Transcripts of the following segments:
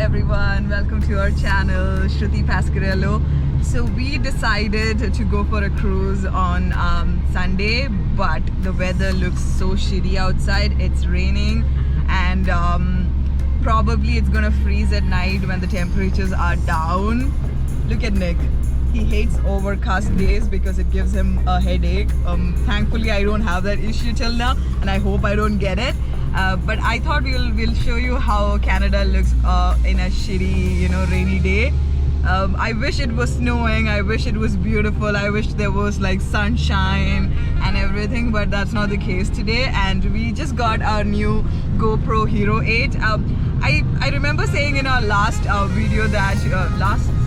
everyone, welcome to our channel, Shruti Pasquarello. So we decided to go for a cruise on Sunday, but the weather looks so shitty outside. It's raining and probably it's gonna freeze at night when the temperatures are down. Look at Nick. He hates overcast days because it gives him a headache. Thankfully I don't have that issue till now, and I hope I don't get it. But I thought we'll show you how Canada looks in a shitty, rainy day. I wish it was snowing. I wish it was beautiful. I wish there was like sunshine and everything, but that's not the case today. And we just got our new GoPro Hero 8. I remember saying in our last video that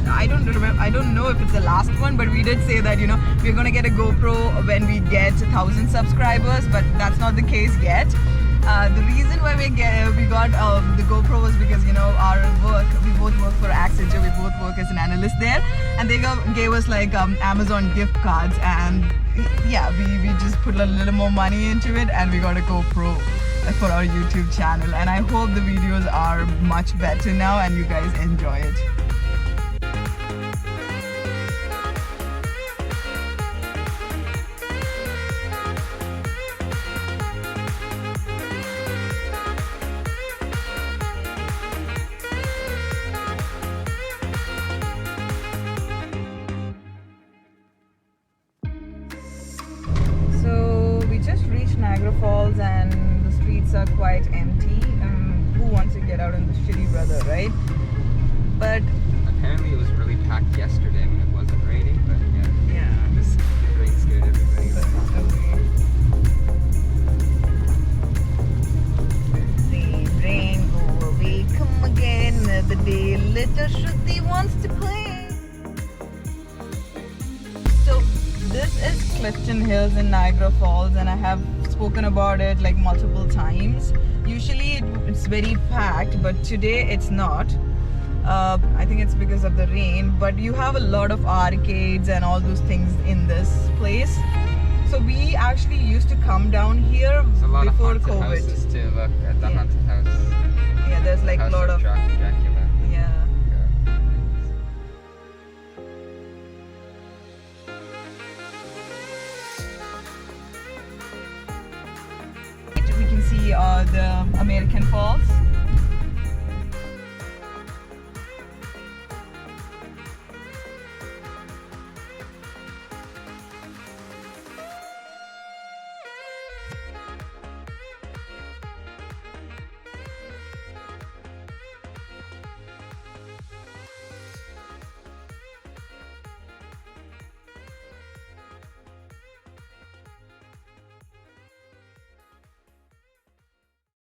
I don't know if it's the last one, but we did say that we're gonna get a GoPro when we get 1,000 subscribers, but that's not the case yet. The reason why we got the GoPro was because our work, we both work for Accenture, we both work as an analyst there, and they gave us like Amazon gift cards, and yeah, we just put a little more money into it and we got a GoPro for our YouTube channel, and I hope the videos are much better now and you guys enjoy it. Niagara Falls and the streets are quite empty. Who wants to get out in the shitty weather, right? But apparently it was really packed yesterday when it wasn't raining, but yeah, this rain scared everybody. The rain go away, come again another day. Little Shruti wants to play. So this is Clifton Hills in Niagara Falls, and I have spoken about it like multiple times. Usually it's very packed, but today it's not. I think it's because of the rain, but you have a lot of arcades and all those things in this place. So we actually used to come down here There's a lot before of haunted COVID. houses too. Look at the haunted house. Yeah, there's like a lot of truck. Yeah.